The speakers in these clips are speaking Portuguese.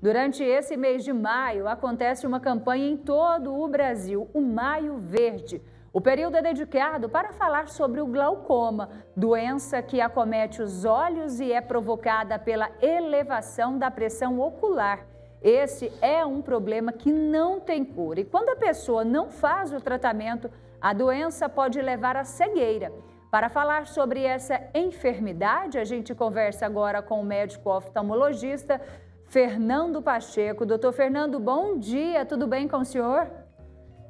Durante esse mês de maio, acontece uma campanha em todo o Brasil, o Maio Verde. O período é dedicado para falar sobre o glaucoma, doença que acomete os olhos e é provocada pela elevação da pressão ocular. Esse é um problema que não tem cura e quando a pessoa não faz o tratamento, a doença pode levar à cegueira. Para falar sobre essa enfermidade, a gente conversa agora com o médico oftalmologista Fernando Pacheco. Doutor Fernando, bom dia, tudo bem com o senhor?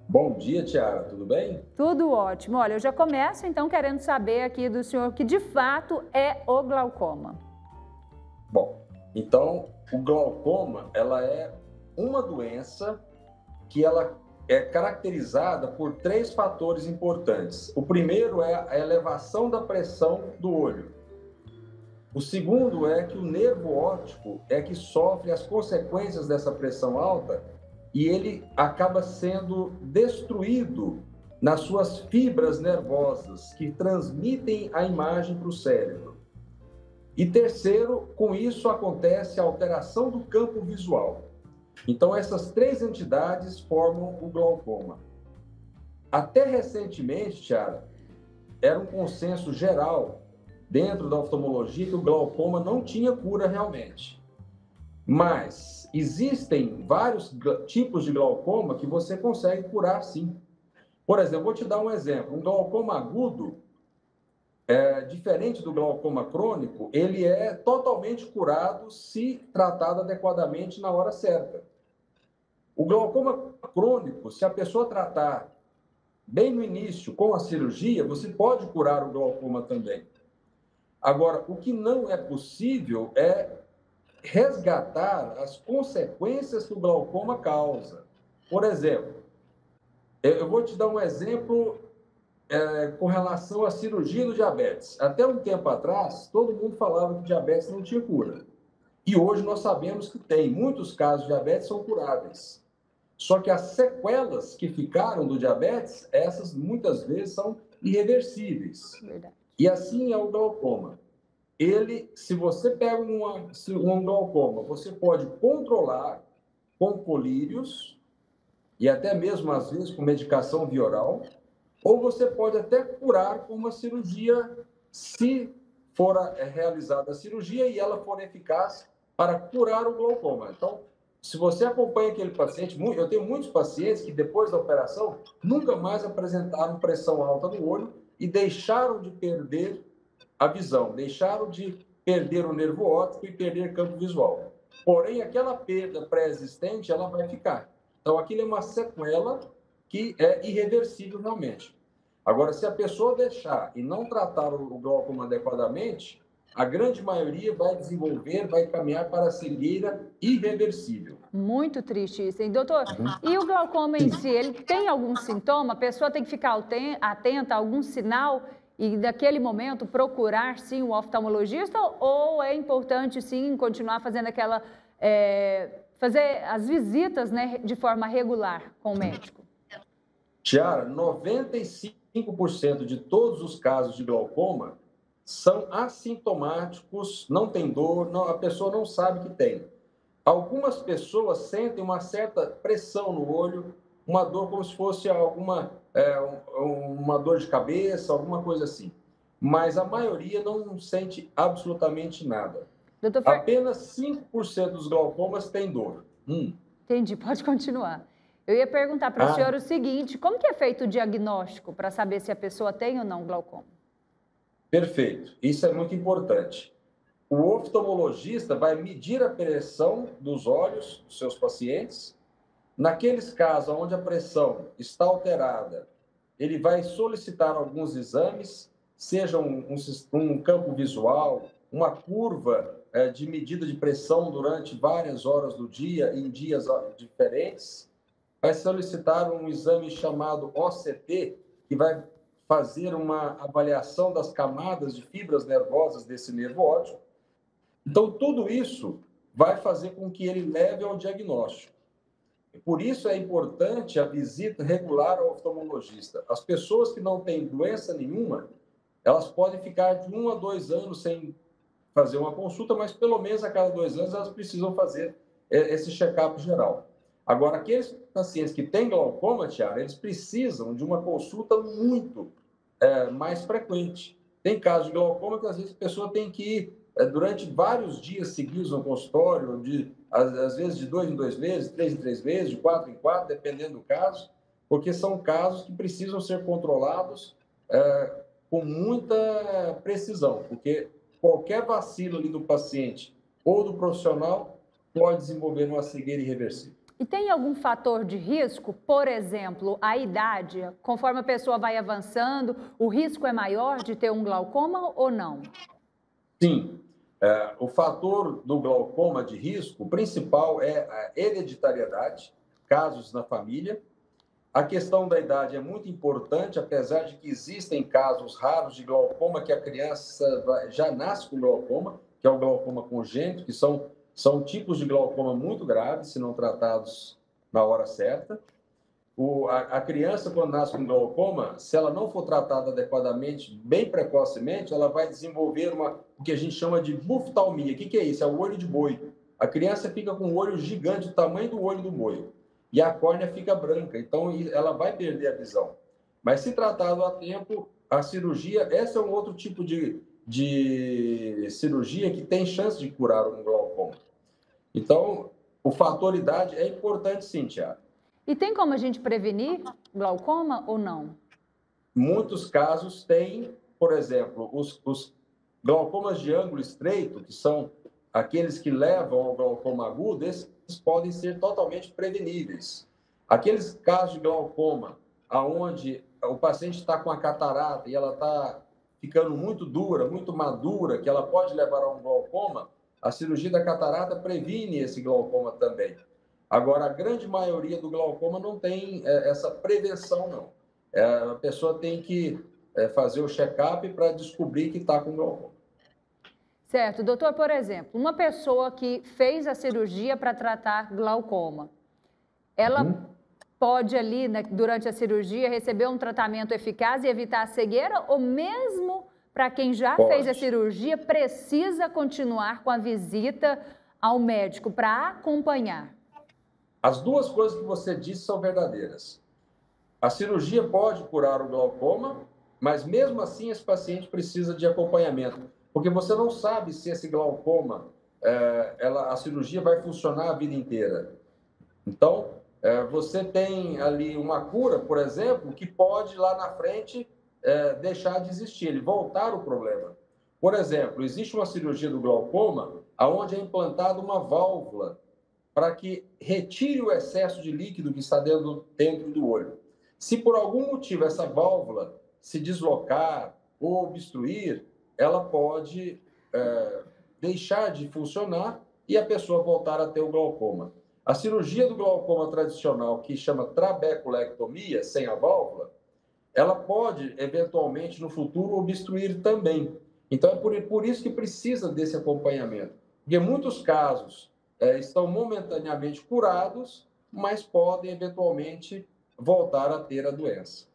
Bom dia, Tiara, tudo bem? Tudo ótimo. Olha, eu já começo então querendo saber aqui do senhor o que de fato é o glaucoma. Bom, então o glaucoma, ela é uma doença que ela é caracterizada por três fatores importantes. O primeiro é a elevação da pressão do olho. O segundo é que o nervo óptico é que sofre as consequências dessa pressão alta e ele acaba sendo destruído nas suas fibras nervosas que transmitem a imagem para o cérebro. E terceiro, com isso acontece a alteração do campo visual. Então essas três entidades formam o glaucoma. Até recentemente, Tiara, era um consenso geral dentro da oftalmologia que o glaucoma não tinha cura realmente. Mas existem vários tipos de glaucoma que você consegue curar sim. Por exemplo, vou te dar um exemplo. Um glaucoma agudo, diferente do glaucoma crônico, ele é totalmente curado se tratado adequadamente na hora certa. O glaucoma crônico, se a pessoa tratar bem no início com a cirurgia, você pode curar o glaucoma também. Agora, o que não é possível é resgatar as consequências que o glaucoma causa. Por exemplo, eu vou te dar um exemplo com relação à cirurgia do diabetes. Até um tempo atrás, todo mundo falava que diabetes não tinha cura. E hoje nós sabemos que tem. Muitos casos de diabetes são curáveis. Só que as sequelas que ficaram do diabetes, essas muitas vezes são irreversíveis. Verdade. E assim é o glaucoma. Se você pega um glaucoma, você pode controlar com colírios e até mesmo, às vezes, com medicação via oral, ou você pode até curar com uma cirurgia, se for realizada a cirurgia e ela for eficaz para curar o glaucoma. Então, se você acompanha aquele paciente, eu tenho muitos pacientes que depois da operação nunca mais apresentaram pressão alta no olho e deixaram de perder a visão, deixaram de perder o nervo óptico e perder campo visual. Porém, aquela perda pré-existente, ela vai ficar. Então, aquilo é uma sequela que é irreversível realmente. Agora, se a pessoa deixar e não tratar o glaucoma adequadamente, a grande maioria vai desenvolver, vai caminhar para a cegueira irreversível. Muito triste isso, hein, doutor? E o glaucoma em si, ele tem algum sintoma? A pessoa tem que ficar atenta a algum sinal e, naquele momento, procurar, sim, o oftalmologista? Ou é importante, sim, continuar fazendo fazer as visitas, né, de forma regular com o médico? Tiara, 95% de todos os casos de glaucoma são assintomáticos, não tem dor, a pessoa não sabe que tem. Algumas pessoas sentem uma certa pressão no olho, uma dor como se fosse uma dor de cabeça, alguma coisa assim. Mas a maioria não sente absolutamente nada. Apenas 5% dos glaucomas têm dor. Entendi, pode continuar. Eu ia perguntar para o senhor o seguinte, como que é feito o diagnóstico para saber se a pessoa tem ou não glaucoma? Perfeito, isso é muito importante. O oftalmologista vai medir a pressão dos olhos dos seus pacientes. Naqueles casos onde a pressão está alterada, ele vai solicitar alguns exames, seja um campo visual, uma curva de medida de pressão durante várias horas do dia, em dias diferentes. Vai solicitar um exame chamado OCT, que vai fazer uma avaliação das camadas de fibras nervosas desse nervo óptico. Então, tudo isso vai fazer com que ele leve ao diagnóstico. Por isso é importante a visita regular ao oftalmologista. As pessoas que não têm doença nenhuma, elas podem ficar de 1 a 2 anos sem fazer uma consulta, mas pelo menos a cada 2 anos elas precisam fazer esse check-up geral. Agora, aqueles pacientes que têm glaucoma, Tiara, eles precisam de uma consulta muito mais frequente. Tem casos de glaucoma que, às vezes, a pessoa tem que ir durante vários dias seguidos no consultório, às vezes de 2 em 2 meses, 3 em 3 meses, de 4 em 4, dependendo do caso, porque são casos que precisam ser controlados com muita precisão, porque qualquer vacilo ali do paciente ou do profissional pode desenvolver uma cegueira irreversível. E tem algum fator de risco? Por exemplo, a idade? Conforme a pessoa vai avançando, o risco é maior de ter um glaucoma ou não? Sim. O fator do glaucoma de risco principal é a hereditariedade, casos na família. A questão da idade é muito importante, apesar de que existem casos raros de glaucoma que a criança já nasce com glaucoma, que é o glaucoma congênito, que são tipos de glaucoma muito graves, se não tratados na hora certa. A criança, quando nasce com glaucoma, se ela não for tratada adequadamente, bem precocemente, ela vai desenvolver o que a gente chama de buftalmia. O que é isso? É o olho de boi. A criança fica com um olho gigante, do tamanho do olho do boi. E a córnea fica branca, então ela vai perder a visão. Mas se tratado a tempo, a cirurgia, esse é um outro tipo de cirurgia que tem chance de curar um glaucoma. Então, o fator idade é importante sim, Tiago. E tem como a gente prevenir glaucoma ou não? Muitos casos têm, por exemplo, os glaucomas de ângulo estreito, que são aqueles que levam ao glaucoma agudo, esses podem ser totalmente preveníveis. Aqueles casos de glaucoma onde o paciente está com a catarata e ela está ficando muito dura, muito madura, que ela pode levar a um glaucoma, a cirurgia da catarata previne esse glaucoma também. Agora, a grande maioria do glaucoma não tem essa prevenção, não. A pessoa tem que fazer o check-up para descobrir que está com glaucoma. Certo. Doutor, por exemplo, uma pessoa que fez a cirurgia para tratar glaucoma, ela pode ali, né, durante a cirurgia, receber um tratamento eficaz e evitar a cegueira? Ou mesmo para quem já fez a cirurgia, precisa continuar com a visita ao médico para acompanhar? As duas coisas que você disse são verdadeiras. A cirurgia pode curar o glaucoma, mas mesmo assim esse paciente precisa de acompanhamento, porque você não sabe se esse glaucoma, a cirurgia vai funcionar a vida inteira. Então, você tem ali uma cura, por exemplo, que pode lá na frente deixar de existir, ele voltar o problema. Por exemplo, existe uma cirurgia do glaucoma onde é implantada uma válvula para que retire o excesso de líquido que está dentro do olho. Se por algum motivo essa válvula se deslocar ou obstruir, ela pode deixar de funcionar e a pessoa voltar a ter o glaucoma. A cirurgia do glaucoma tradicional, que chama trabeculectomia, sem a válvula, ela pode, eventualmente, no futuro, obstruir também. Então, é por isso que precisa desse acompanhamento. Porque muitos casos estão momentaneamente curados, mas podem, eventualmente, voltar a ter a doença.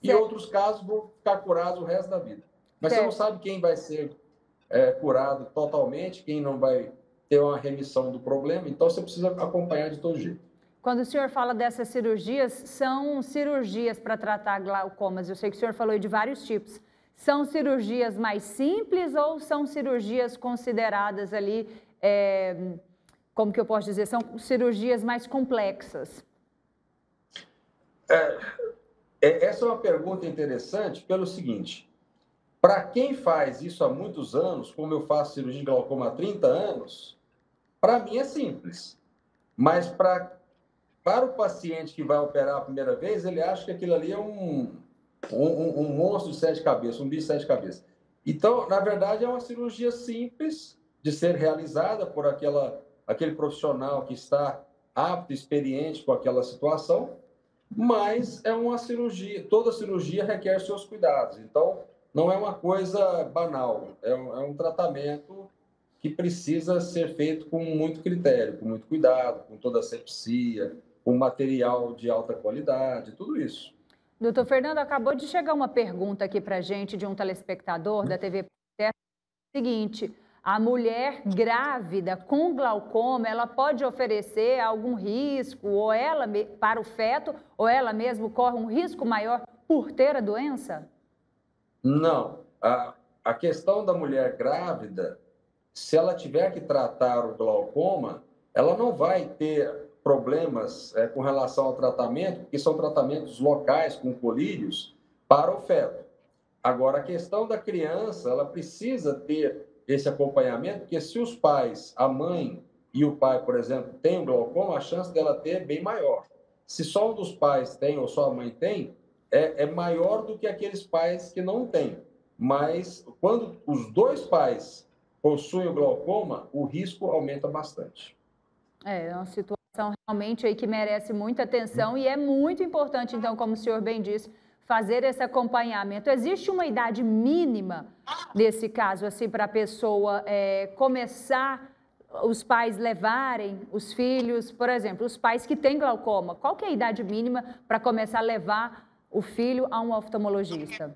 E outros casos vão ficar curados o resto da vida. Mas você não sabe quem vai ser curado totalmente, quem não vai ter uma remissão do problema, então você precisa acompanhar de todo jeito. Quando o senhor fala dessas cirurgias, são cirurgias para tratar glaucomas. Eu sei que o senhor falou de vários tipos. São cirurgias mais simples ou são cirurgias consideradas ali, como que eu posso dizer, são cirurgias mais complexas? Essa é uma pergunta interessante pelo seguinte: para quem faz isso há muitos anos, como eu faço cirurgia de glaucoma há 30 anos, para mim é simples. Mas para o paciente que vai operar a primeira vez, ele acha que aquilo ali é um monstro de 7 cabeças, um bicho de 7 cabeças. Então, na verdade, é uma cirurgia simples de ser realizada por aquele profissional que está apto, experiente com aquela situação, mas é uma cirurgia, toda cirurgia requer seus cuidados. Então, não é uma coisa banal, é um tratamento que precisa ser feito com muito critério, com muito cuidado, com toda a asepsia, com material de alta qualidade, tudo isso. Doutor Fernando, acabou de chegar uma pergunta aqui para a gente de um telespectador da TV. Seguinte: A mulher grávida com glaucoma, ela pode oferecer algum risco ou ela para o feto, ou ela mesmo corre um risco maior por ter a doença? Não. A questão da mulher grávida, se ela tiver que tratar o glaucoma, ela não vai ter problemas com relação ao tratamento, porque são tratamentos locais com colírios para o feto. Agora, a questão da criança, ela precisa ter esse acompanhamento, porque se os pais, a mãe e o pai, por exemplo, têm o glaucoma, a chance dela ter é bem maior. Se só um dos pais tem ou só a mãe tem, é maior do que aqueles pais que não têm. Mas quando os dois pais possuem o glaucoma, o risco aumenta bastante. É uma situação realmente aí que merece muita atenção e é muito importante, então, como o senhor bem disse, fazer esse acompanhamento. Existe uma idade mínima, nesse caso, assim, para a pessoa começar, os pais levarem os filhos, por exemplo, os pais que têm glaucoma, qual que é a idade mínima para começar a levar o filho a um oftalmologista?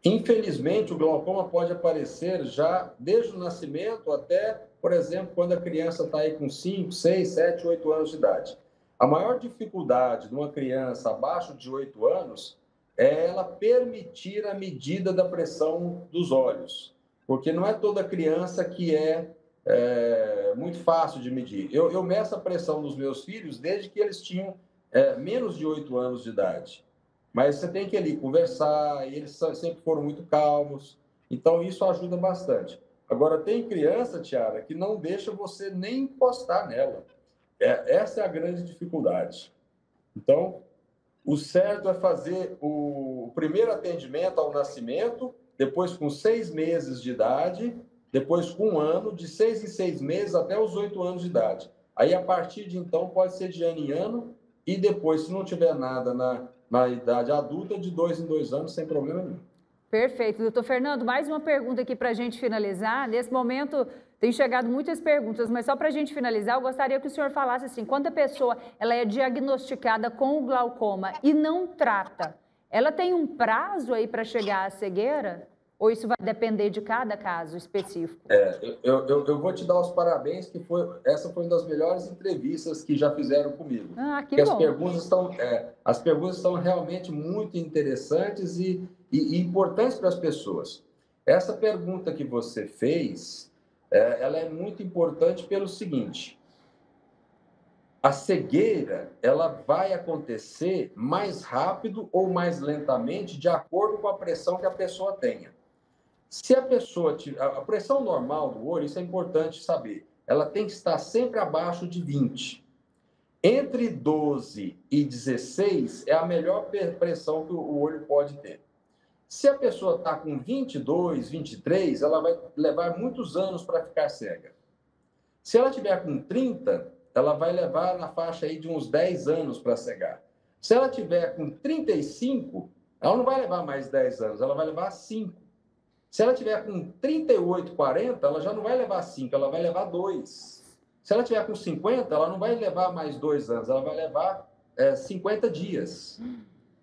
Infelizmente, o glaucoma pode aparecer já desde o nascimento até, por exemplo, quando a criança está aí com 5, 6, 7, 8 anos de idade. A maior dificuldade de uma criança abaixo de 8 anos é ela permitir a medida da pressão dos olhos, porque não é toda criança que é muito fácil de medir. Eu meço a pressão dos meus filhos desde que eles tinham menos de 8 anos de idade. Mas você tem que ali conversar, e eles sempre foram muito calmos, então isso ajuda bastante. Agora, tem criança, Tiara, que não deixa você nem encostar nela. Essa é a grande dificuldade. Então, o certo é fazer o primeiro atendimento ao nascimento, depois com 6 meses de idade, depois com 1 ano, de 6 em 6 meses até os 8 anos de idade. Aí, a partir de então, pode ser de ano em ano, e depois, se não tiver nada na idade adulta, de 2 em 2 anos, sem problema nenhum. Perfeito. Doutor Fernando, mais uma pergunta aqui para a gente finalizar. Nesse momento, tem chegado muitas perguntas, mas só para a gente finalizar, eu gostaria que o senhor falasse assim, quando a pessoa ela é diagnosticada com o glaucoma e não trata, ela tem um prazo aí para chegar à cegueira? Ou isso vai depender de cada caso específico? Eu vou te dar os parabéns, que essa foi uma das melhores entrevistas que já fizeram comigo. Ah, que bom. As perguntas estão realmente muito interessantes e importantes para as pessoas. Essa pergunta que você fez, ela é muito importante pelo seguinte: a cegueira, ela vai acontecer mais rápido ou mais lentamente de acordo com a pressão que a pessoa tenha. Se a pessoa tiver a pressão normal do olho, isso é importante saber, ela tem que estar sempre abaixo de 20. Entre 12 e 16 é a melhor pressão que o olho pode ter. Se a pessoa está com 22, 23, ela vai levar muitos anos para ficar cega. Se ela tiver com 30, ela vai levar na faixa aí de uns 10 anos para cegar. Se ela tiver com 35, ela não vai levar mais 10 anos, ela vai levar 5. Se ela tiver com 38, 40, ela já não vai levar 5, ela vai levar 2. Se ela tiver com 50, ela não vai levar mais 2 anos, ela vai levar 50 dias.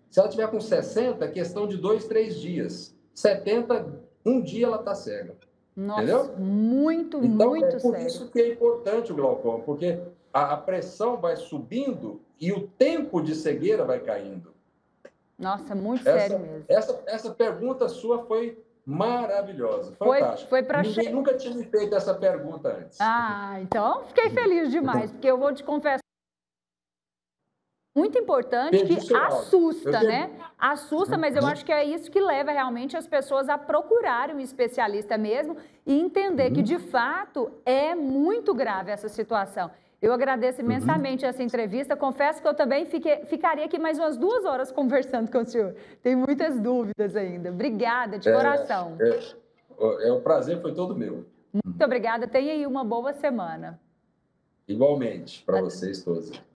Se ela tiver com 60, é questão de 2, 3 dias. 70, um dia ela está cega. Nossa, entendeu? Muito Por sério. isso que é importante o glaucoma, porque a pressão vai subindo e o tempo de cegueira vai caindo. Nossa, muito sério mesmo. Essa pergunta sua foi maravilhosa, fantástica. Foi para Ninguém nunca tinha me feito essa pergunta antes. Ah, então fiquei feliz demais, porque eu vou te confessar, muito importante, que assusta, né? Assusta, mas eu acho que é isso que leva realmente as pessoas a procurarem um especialista mesmo e entender que, de fato, é muito grave essa situação. Eu agradeço imensamente essa entrevista. Confesso que eu também ficaria aqui mais umas 2 horas conversando com o senhor. Tem muitas dúvidas ainda. Obrigada, de coração. O prazer foi todo meu. Muito obrigada. Tenha aí uma boa semana. Igualmente, para vocês todos.